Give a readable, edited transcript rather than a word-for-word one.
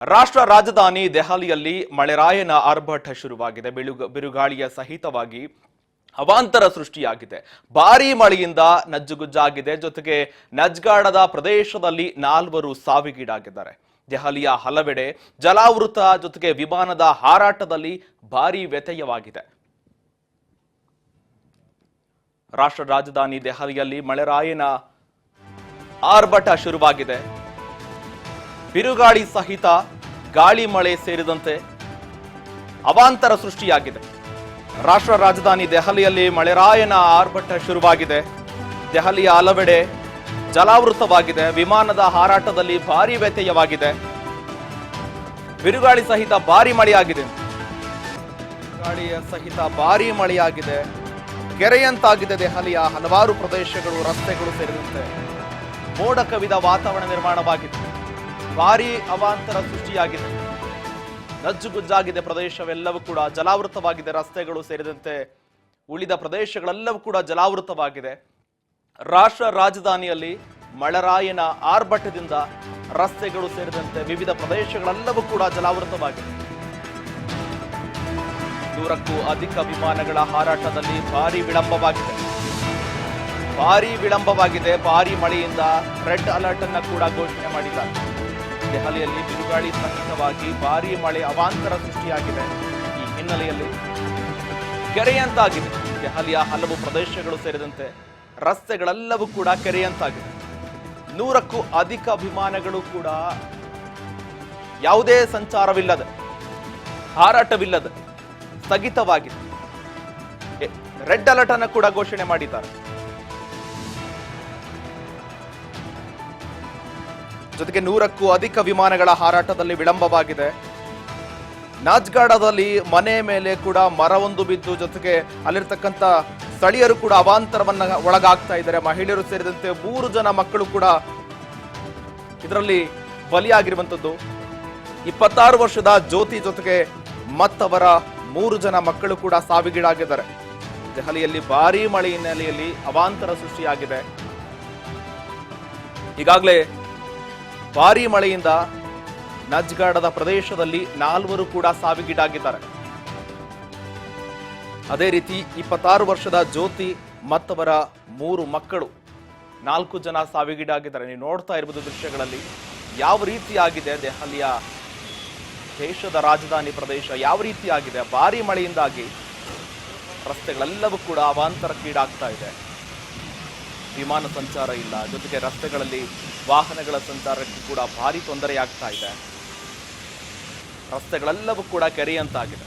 ರಾಷ್ಟ್ರ ರಾಜಧಾನಿ ದೆಹಲಿಯಲ್ಲಿ ಮಳೆರಾಯನ ಆರ್ಭಟ ಶುರುವಾಗಿದೆ. ಬಿರುಗಾಳಿಯ ಸಹಿತವಾಗಿ ಅವಾಂತರ ಸೃಷ್ಟಿಯಾಗಿದೆ. ಭಾರೀ ಮಳೆಯಿಂದ ನಜ್ಜುಗುಜ್ಜಾಗಿದೆ. ಜೊತೆಗೆ ನಜ್ಗಾಡದ ಪ್ರದೇಶದಲ್ಲಿ 4 ಸಾವಿಗೀಡಾಗಿದ್ದಾರೆ. ದೆಹಲಿಯ ಹಲವೆಡೆ ಜಲಾವೃತ ಜೊತೆಗೆ ವಿಮಾನದ ಹಾರಾಟದಲ್ಲಿ ಭಾರೀ ವ್ಯತ್ಯಯವಾಗಿದೆ. ರಾಷ್ಟ್ರ ರಾಜಧಾನಿ ದೆಹಲಿಯಲ್ಲಿ ಮಳೆರಾಯನ ಆರ್ಭಟ ಶುರುವಾಗಿದೆ. ಬಿರುಗಾಳಿ ಸಹಿತ ಗಾಳಿ ಮಳೆ ಸೇರಿದಂತೆ ಅವಾಂತರ ಸೃಷ್ಟಿಯಾಗಿದೆ. ರಾಷ್ಟ್ರ ರಾಜಧಾನಿ ದೆಹಲಿಯಲ್ಲಿ ಮಳೆರಾಯನ ಆರ್ಭಟ ಶುರುವಾಗಿದೆ. ದೆಹಲಿಯ ಹಲವೆಡೆ ಜಲಾವೃತವಾಗಿದೆ. ವಿಮಾನದ ಹಾರಾಟದಲ್ಲಿ ಭಾರೀ ವ್ಯತ್ಯಯವಾಗಿದೆ. ಬಿರುಗಾಳಿ ಸಹಿತ ಭಾರೀ ಮಳೆಯಾಗಿದೆ. ಗಾಳಿಯ ಸಹಿತ ಭಾರೀ ಮಳೆಯಾಗಿದೆ. ಕೆರೆಯಂತಾಗಿದೆ ದೆಹಲಿಯ ಹಲವಾರು ಪ್ರದೇಶಗಳು, ರಸ್ತೆಗಳು ಸೇರಿದಂತೆ ಮೋಡ ಕವಿದ ವಾತಾವರಣ ನಿರ್ಮಾಣವಾಗಿದೆ. ಭಾರೀ ಅವಾಂತರ ಸೃಷ್ಟಿಯಾಗಿದೆ. ನಜ್ಜುಗುಜ್ಜಾಗಿದೆ ಪ್ರದೇಶವೆಲ್ಲವೂ ಕೂಡ ಜಲಾವೃತವಾಗಿದೆ. ರಸ್ತೆಗಳು ಸೇರಿದಂತೆ ಉಳಿದ ಪ್ರದೇಶಗಳೆಲ್ಲವೂ ಕೂಡ ಜಲಾವೃತವಾಗಿದೆ. ರಾಷ್ಟ್ರ ರಾಜಧಾನಿಯಲ್ಲಿ ಮಳೆರಾಯನ ಆರ್ಭಟದಿಂದ ರಸ್ತೆಗಳು ಸೇರಿದಂತೆ ವಿವಿಧ ಪ್ರದೇಶಗಳೆಲ್ಲವೂ ಕೂಡ ಜಲಾವೃತವಾಗಿದೆ. 100ಕ್ಕೂ ಅಧಿಕ ವಿಮಾನಗಳ ಹಾರಾಟದಲ್ಲಿ ಭಾರೀ ವಿಳಂಬವಾಗಿದೆ. ಭಾರೀ ಮಳೆಯಿಂದ ರೆಡ್ ಅಲರ್ಟ್ ಅನ್ನು ಕೂಡ ಘೋಷಣೆ ಮಾಡಿದ್ದಾರೆ. ದೆಹಲಿಯಲ್ಲಿ ಬಿರುಗಾಳಿ ಸಹಿತವಾಗಿ ಭಾರೀ ಮಳೆ ಅವಾಂತರ ಸೃಷ್ಟಿಯಾಗಿದೆ. ಈ ಹಿನ್ನೆಲೆಯಲ್ಲಿ ಕೆರೆಯಂತಾಗಿದೆ. ದೆಹಲಿಯ ಹಲವು ಪ್ರದೇಶಗಳು ಸೇರಿದಂತೆ ರಸ್ತೆಗಳೆಲ್ಲವೂ ಕೂಡ ಕೆರೆಯಂತಾಗಿದೆ. 100ಕ್ಕೂ ಅಧಿಕ ವಿಮಾನಗಳು ಕೂಡ ಯಾವುದೇ ಸಂಚಾರವಿಲ್ಲದೆ, ಹಾರಾಟವಿಲ್ಲದೆ ಸ್ಥಗಿತವಾಗಿದೆ. ರೆಡ್ ಅಲರ್ಟ್ ಅನ್ನು ಕೂಡ ಘೋಷಣೆ ಮಾಡಿದ್ದಾರೆ. ಜೊತೆಗೆ 100ಕ್ಕೂ ಅಧಿಕ ವಿಮಾನಗಳ ಹಾರಾಟದಲ್ಲಿ ವಿಳಂಬವಾಗಿದೆ. ನಾಜ್ಗಾಡದಲ್ಲಿ ಮನೆ ಮೇಲೆ ಕೂಡ ಮರವೊಂದು ಬಿದ್ದು, ಜೊತೆಗೆ ಅಲ್ಲಿರ್ತಕ್ಕಂಥ ಸ್ಥಳೀಯರು ಕೂಡ ಅವಾಂತರವನ್ನ ಒಳಗಾಗ್ತಾ ಇದ್ದಾರೆ. ಮಹಿಳೆಯರು ಸೇರಿದಂತೆ 3 ಜನ ಮಕ್ಕಳು ಕೂಡ ಇದರಲ್ಲಿ ಬಲಿಯಾಗಿರುವಂಥದ್ದು. 26 ವರ್ಷದ ಜ್ಯೋತಿ ಜೊತೆಗೆ ಮತ್ತವರ 3 ಜನ ಮಕ್ಕಳು ಕೂಡ ಸಾವಿಗೀಡಾಗಿದ್ದಾರೆ. ದೆಹಲಿಯಲ್ಲಿ ಭಾರೀ ಮಳೆ ಹಿನ್ನೆಲೆಯಲ್ಲಿ ಅವಾಂತರ ಸೃಷ್ಟಿಯಾಗಿದೆ. ಈಗಾಗಲೇ ಭಾರೀ ಮಳೆಯಿಂದ ನಜ್ಗಾಡದ ಪ್ರದೇಶದಲ್ಲಿ 4 ಕೂಡ ಸಾವಿಗೀಡಾಗಿದ್ದಾರೆ. ಅದೇ ರೀತಿ 26 ವರ್ಷದ ಜ್ಯೋತಿ ಮತ್ತವರ 3 ಮಕ್ಕಳು 4 ಜನ ಸಾವಿಗೀಡಾಗಿದ್ದಾರೆ. ನೀವು ನೋಡ್ತಾ ಇರಬಹುದು ದೃಶ್ಯಗಳಲ್ಲಿ ಯಾವ ರೀತಿಯಾಗಿದೆ ದೆಹಲಿಯ ದೇಶದ ರಾಜಧಾನಿ ಪ್ರದೇಶ ಯಾವ ರೀತಿಯಾಗಿದೆ. ಭಾರೀ ಮಳೆಯಿಂದಾಗಿ ರಸ್ತೆಗಳೆಲ್ಲವೂ ಕೂಡ ಅವಾಂತರಕ್ಕೀಡಾಗ್ತಾ ಇದೆ. ವಿಮಾನ ಸಂಚಾರ ಇಲ್ಲ, ಜೊತೆಗೆ ರಸ್ತೆಗಳಲ್ಲಿ ವಾಹನಗಳ ಸಂಚಾರಕ್ಕೆ ಕೂಡ ಭಾರಿ ತೊಂದರೆಯಾಗ್ತಾ ಇದೆ. ರಸ್ತೆಗಳೆಲ್ಲವೂ ಕೂಡ ಕೆರೆಯಂತಾಗಿದೆ.